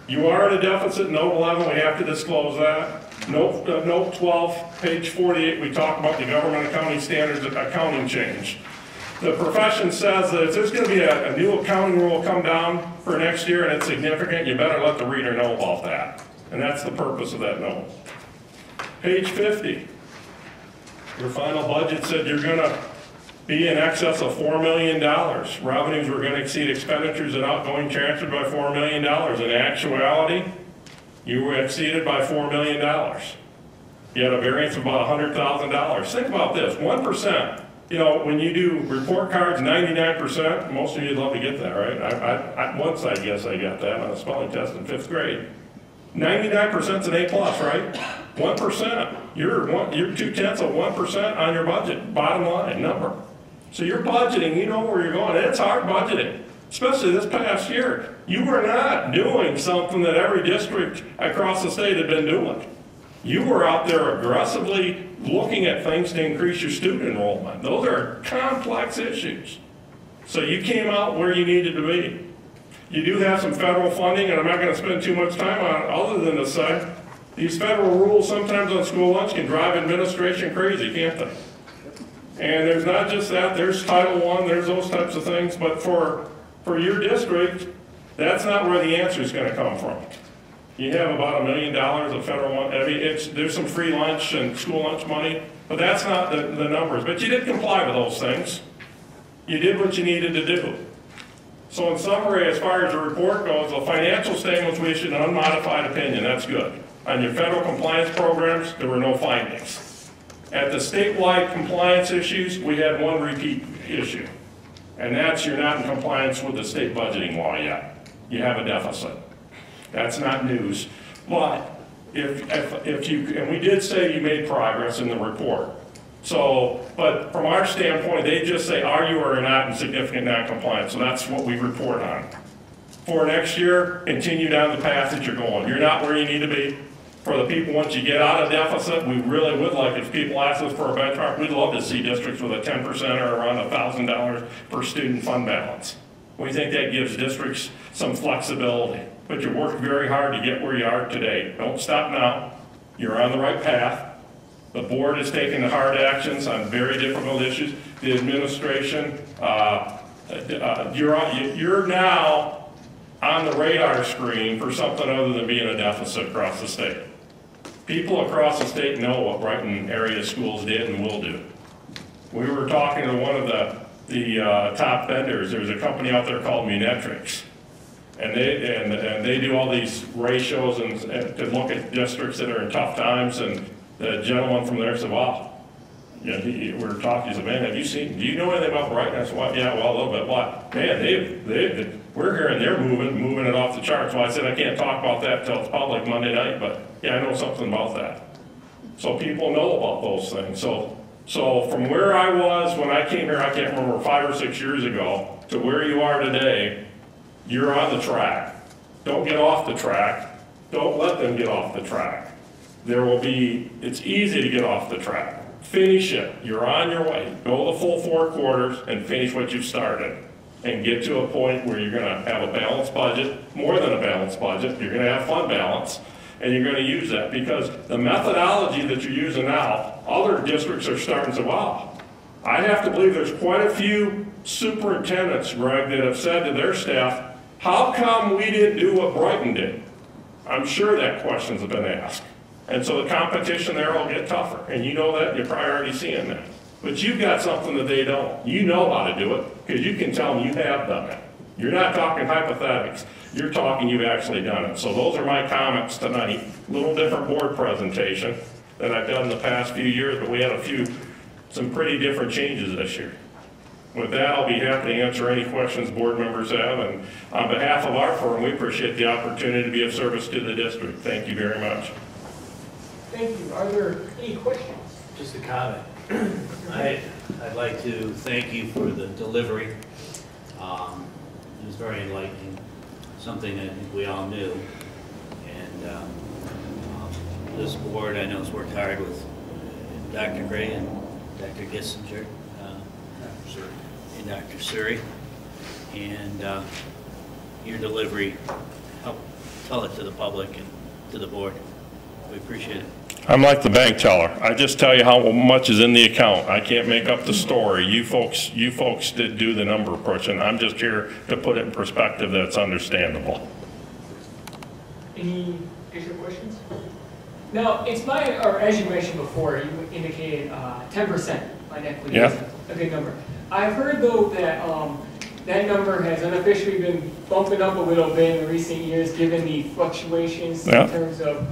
You are at a deficit, note 11, we have to disclose that. Note 12, page 48, we talk about the government accounting standards accounting change. The profession says that if there's going to be a new accounting rule come down for next year and it's significant, you better let the reader know about that. And that's the purpose of that note. Page 50. Your final budget said you're going to be in excess of $4 million. Revenues were going to exceed expenditures and outgoing transfers by $4 million. In actuality, you were exceeded by $4 million. You had a variance of about $100,000. Think about this, 1%. You know, when you do report cards, 99%, most of you'd love to get that, right? Once I guess I got that on a spelling test in 5th grade. 99% is an A+, right? 1%. You're 0.2% on your budget, bottom line number. So you're budgeting, you know where you're going. And it's hard budgeting, especially this past year. You were not doing something that every district across the state had been doing. You were out there aggressively looking at things to increase your student enrollment. Those are complex issues. So you came out where you needed to be. You do have some federal funding, and I'm not going to spend too much time on it other than to say, these federal rules sometimes on school lunch can drive administration crazy, can't they? And there's not just that, there's Title I, there's those types of things, but for your district, that's not where the answer is going to come from. You have about $1 million of federal money. I mean, there's some free lunch and school lunch money, but that's not the numbers. But you did comply with those things. You did what you needed to do. So in summary, as far as the report goes, the financial statements, we issued an unmodified opinion. That's good. On your federal compliance programs, there were no findings. At the statewide compliance issues, we had one repeat issue. And that's you're not in compliance with the state budgeting law yet. You have a deficit. That's not news. But if you, and we did say you made progress in the report. So, but from our standpoint, they just say, are you or not in significant non-compliance? So that's what we report on. For next year, continue down the path that you're going. You're not where you need to be. For the people, once you get out of deficit, we really would like, if people ask us for a benchmark, we'd love to see districts with a 10% or around $1,000 per student fund balance. We think that gives districts some flexibility. But you worked very hard to get where you are today. Don't stop now. You're on the right path. The board is taking the hard actions on very difficult issues. The administration, you're now on the radar screen for something other than being a deficit across the state. People across the state know what Brighton area schools did and will do. We were talking to one of the top vendors. There's a company out there called Munetrics. And they do all these ratios and to look at districts that are in tough times. And the gentleman from there said, "Wow, yeah." We were talking. He said, "Man, do you know anything about Brighton?" I said, "Well, yeah, well, a little bit. What? Man, we're hearing they're moving it off the charts." Well, I said I can't talk about that until it's public Monday night, but yeah, I know something about that. So people know about those things. So from where I was when I came here, I can't remember, 5 or 6 years ago, to where you are today. You're on the track. Don't get off the track. Don't let them get off the track. It's easy to get off the track. Finish it. You're on your way. Go the full 4 quarters and finish what you've started. And get to a point where you're going to have a balanced budget, more than a balanced budget. You're going to have fund balance. And you're going to use that because the methodology that you're using now, other districts are starting to say, wow, I have to believe there's quite a few superintendents, Greg, that have said to their staff, how come we didn't do what Brighton did? I'm sure that questions have been asked. And so the competition there will get tougher. And you know that, you're probably already seeing that. But you've got something that they don't. You know how to do it because you can tell them you have done it. You're not talking hypothetics. You're talking you've actually done it. So those are my comments tonight. A little different board presentation than I've done in the past few years, but we had some pretty different changes this year. With that, I'll be happy to answer any questions board members have. And on behalf of our firm, we appreciate the opportunity to be of service to the district. Thank you very much. Thank you. Are there any questions? Just a comment. I'd like to thank you for the delivery. It was very enlightening, something I think we all knew. And this board, I know, has worked hard with Dr. Gray and Dr. Gissinger. And Dr. Suri, and your delivery, help tell it to the public and to the board. We appreciate it. I'm like the bank teller. I just tell you how much is in the account. I can't make up the story. You folks did do the number approach, and I'm just here to put it in perspective that's understandable. Any additional questions? Now, it's or as you mentioned before, you indicated 10% on equity. Yeah. Is a good number. I've heard, though, that that number has unofficially been bumping up a little bit in recent years, given the fluctuations in terms of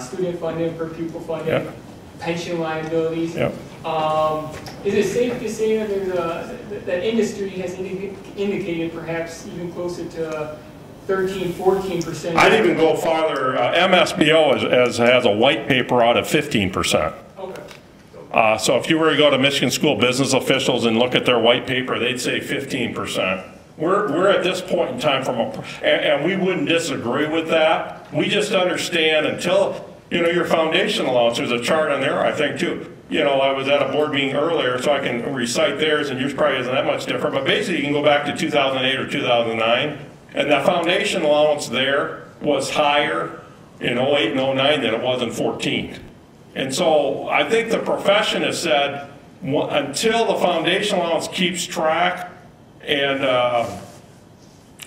student funding, per pupil funding, pension liabilities. Is it safe to say that that industry has indicated perhaps even closer to 13, 14%. I'd even go farther. MSBO has a white paper out at 15%. Okay. So if you were to go to Michigan School Business Officials and look at their white paper, they'd say 15%. We're at this point in time and we wouldn't disagree with that. We just understand until, your foundation allowance, there's a chart on there, I think, too. I was at a board meeting earlier, so I can recite theirs, and yours probably isn't that much different, but basically you can go back to 2008 or 2009, and the foundation allowance there was higher in 08 and 09 than it was in 14. And so I think the profession has said, until the foundation allowance keeps track and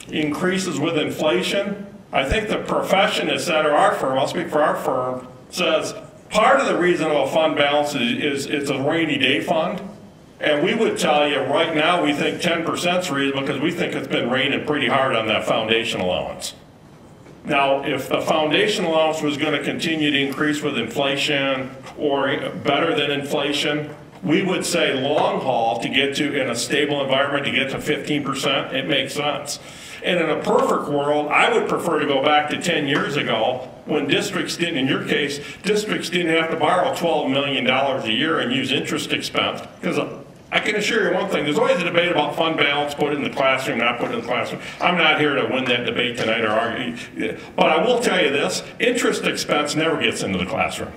increases with inflation, I think the profession has said, or our firm, I'll speak for our firm, says part of the reason of a fund balance is it's a rainy day fund. And we would tell you right now we think 10% is reasonable because we think it's been raining pretty hard on that foundation allowance. Now, if the foundation allowance was going to continue to increase with inflation or better than inflation, we would say long haul to get to, in a stable environment, to get to 15%, it makes sense. And in a perfect world, I would prefer to go back to 10 years ago when districts didn't, in your case, districts didn't have to borrow $12 million a year and use interest expense. Because I can assure you one thing, there's always a debate about fund balance, put it in the classroom, not put it in the classroom. I'm not here to win that debate tonight or argue. But I will tell you this, interest expense never gets into the classroom.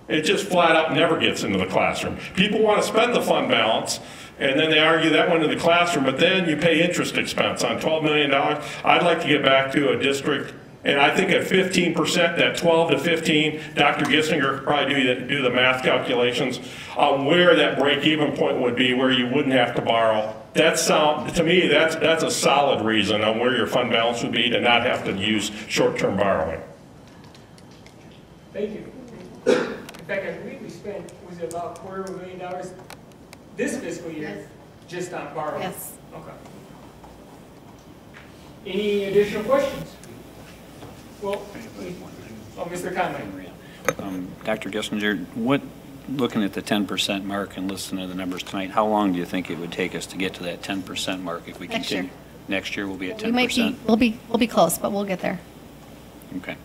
It just flat out never gets into the classroom. People want to spend the fund balance, and then they argue that went into the classroom, but then you pay interest expense on $12 million. I'd like to get back to a district, and I think at 15%, that 12 to 15, Dr. Gissinger could probably do the math calculations on where that break-even point would be, where you wouldn't have to borrow. To me, that's a solid reason on where your fund balance would be to not have to use short-term borrowing. Thank you. In fact, I believe we spent, was it about $250,000 this fiscal year? Yes. Just on borrowing? Yes. Okay. Any additional questions? Well, Mr. Conley. Dr. Gissinger, looking at the 10% mark and listening to the numbers tonight, how long do you think it would take us to get to that 10% mark if we continue? Next year. Next year we'll be at 10%? We might be, we'll be close, but we'll get there. Okay.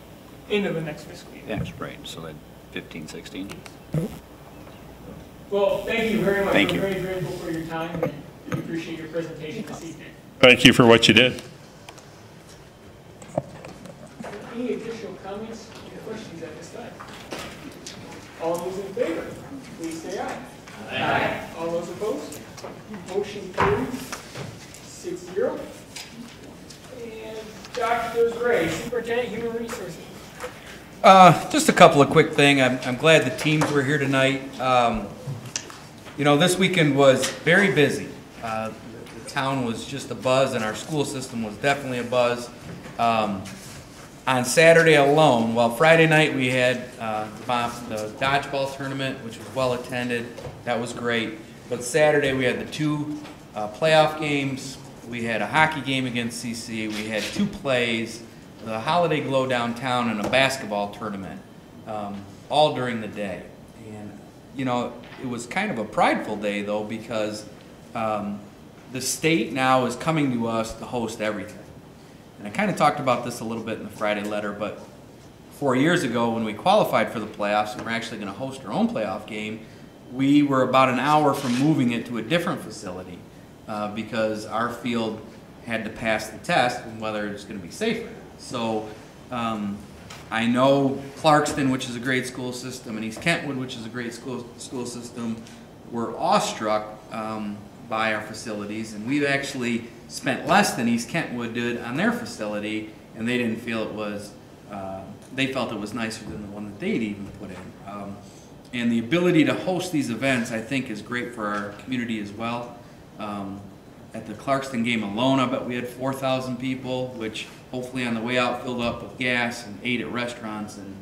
Into the next fiscal year. That's right. So that 15, 16. Well, thank you very much. Thank you. We're very grateful for your time, and we appreciate your presentation this evening. Thank you for what you did. Any additional comments or questions at this time? All those in favor, please say aye. Aye. All those opposed? Motion carries 6-0. And Dr. Gray, Superintendent Human Resources. Just a couple of quick things. I'm glad the teams were here tonight. This weekend was very busy. The town was just a buzz, and our school system was definitely a buzz. On Saturday alone, Friday night we had the dodgeball tournament, which was well attended. That was great. But Saturday we had the 2 playoff games. We had a hockey game against CC. We had 2 plays, the Holiday Glow downtown, and a basketball tournament, all during the day. And, it was kind of a prideful day, though, because the state now is coming to us to host everything. And I kind of talked about this a little bit in the Friday letter, but 4 years ago when we qualified for the playoffs and we're actually going to host our own playoff game, we were about an hour from moving it to a different facility because our field had to pass the test on whether it's going to be safe or not. So I know Clarkston, which is a great school system, and East Kentwood, which is a great school system, were awestruck by our facilities, and we've actually spent less than East Kentwood did on their facility, and they didn't feel it was, they felt it was nicer than the one that they'd even put in. And the ability to host these events, I think, is great for our community as well. At the Clarkston game alone, I bet we had 4,000 people, which hopefully on the way out filled up with gas and ate at restaurants and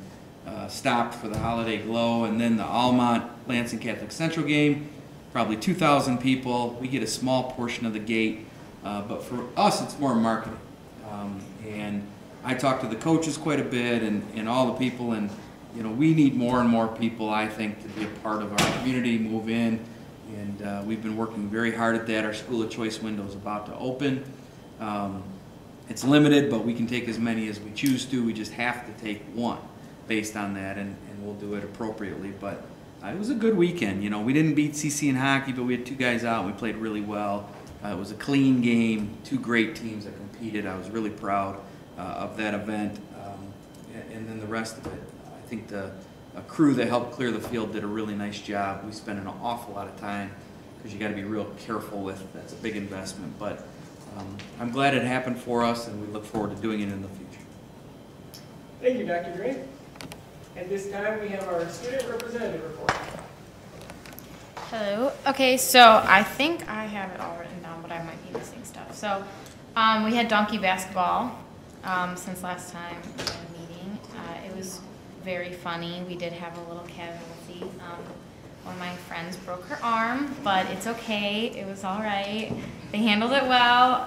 stopped for the Holiday Glow. And then the Almont Lansing Catholic Central game, probably 2,000 people. We get a small portion of the gate, but for us it's more marketing. And I talk to the coaches quite a bit and all the people, and we need more and more people, I think, to be a part of our community, move in. And we've been working very hard at that. Our School of Choice window is about to open. It's limited, but we can take as many as we choose to. We just have to take one based on that, and we'll do it appropriately. But it was a good weekend. You know, we didn't beat CC in hockey, but we had 2 guys out. And we played really well. It was a clean game, 2 great teams that competed. I was really proud of that event, and then the rest of it. I think the crew that helped clear the field did a really nice job. We spent an awful lot of time because you got to be real careful with. That's a big investment, but I'm glad it happened for us, and we look forward to doing it in the future. Thank you, Dr. Gray. At this time, we have our student representative report. Hello. Okay, so I think I have it all written down, but I might be missing stuff. So we had donkey basketball since last time we had a meeting. It was very funny. We did have a little casualty. One of my friends broke her arm, but it's okay. It was all right. They handled it well.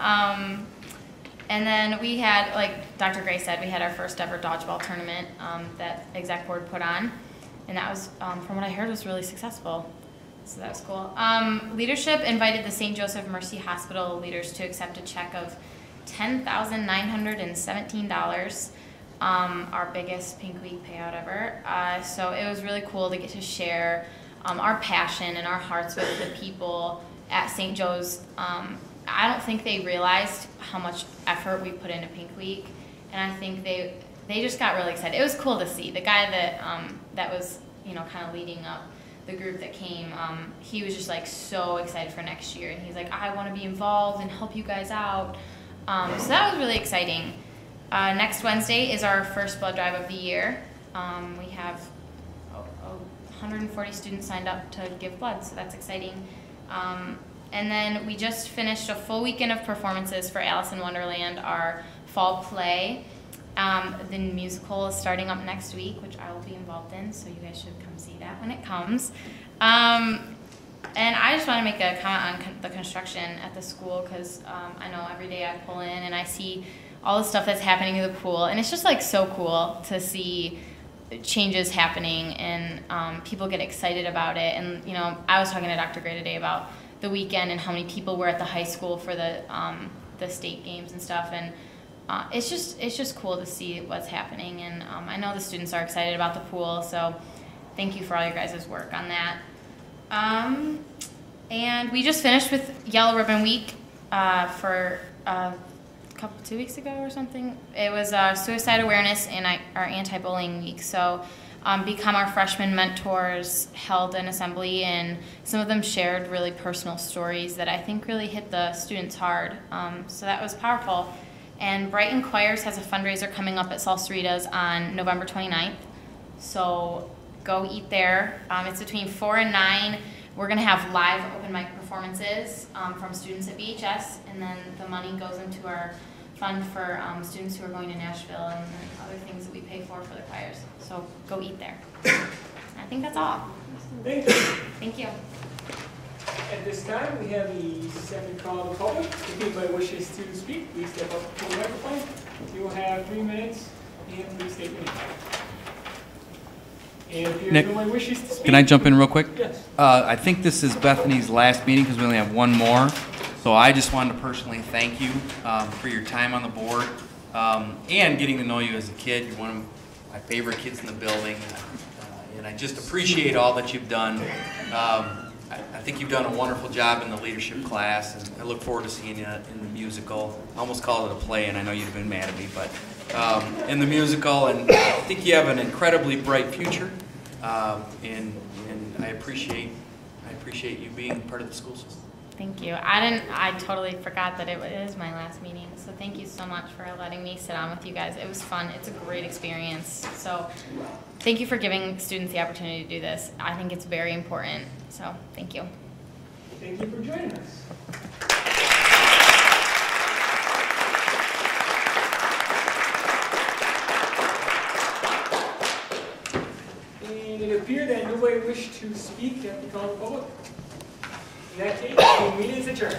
And then we had, like Dr. Gray said, we had our first ever dodgeball tournament that exec board put on. And that was, from what I heard, was really successful. So that was cool. Leadership invited the St. Joseph Mercy Hospital leaders to accept a check of $10,917, our biggest Pink Week payout ever. So it was really cool to get to share our passion and our hearts with the people at St. Joe's. I don't think they realized how much effort we put into Pink Week, and I think they just got really excited. It was cool to see. The guy that that was, you know, kind of leading up the group that came, he was just like so excited for next year, and he's like, I want to be involved and help you guys out. So that was really exciting. Next Wednesday is our first blood drive of the year. We have 140 students signed up to give blood, so that's exciting. And then we just finished a full weekend of performances for Alice in Wonderland, our fall play. The musical is starting up next week, which I will be involved in, so you guys should come see that when it comes. And I just want to make a comment on the construction at the school, because I know every day I pull in and I see all the stuff that's happening in the pool, and it's just like so cool to see changes happening, and people get excited about it. And you know, I was talking to Dr. Gray today about the weekend and how many people were at the high school for the state games and stuff, and it's just cool to see what's happening. And I know the students are excited about the pool, so thank you for all your guys' work on that. And we just finished with Yellow Ribbon Week for 2 weeks ago or something. It was suicide awareness and our anti-bullying week. So Become Our Freshman Mentors held an assembly, and some of them shared really personal stories that I think really hit the students hard. So that was powerful. And Brighton Choirs has a fundraiser coming up at Salsaritas on November 29th. So go eat there. It's between 4 and 9. We're going to have live open mic performances from students at BHS, and then the money goes into our fund for students who are going to Nashville and other things that we pay for the choirs. So go eat there. I think that's all. Thank you. Thank you. At this time, we have the second call of the public. If anybody wishes to speak, please step up to the microphone. You will have 3 minutes, and please state your name. And if Nick, nobody wishes to speak, can I jump in real quick? Yes. I think this is Bethany's last meeting because we only have one more. So I just wanted to personally thank you for your time on the board and getting to know you as a kid. You're one of my favorite kids in the building, and I just appreciate all that you've done. I think you've done a wonderful job in the leadership class, and I look forward to seeing you in the musical. I almost called it a play, and I know you'd have been mad at me, but in the musical, and I think you have an incredibly bright future, and I appreciate you being part of the school system. Thank you. I totally forgot that it is my last meeting, so thank you so much for letting me sit on with you guys. It was fun. It's a great experience. So thank you for giving students the opportunity to do this. I think it's very important. So thank you. Thank you for joining us. And it appeared that nobody wished to speak at the call of the public. In that case, the meeting is adjourned.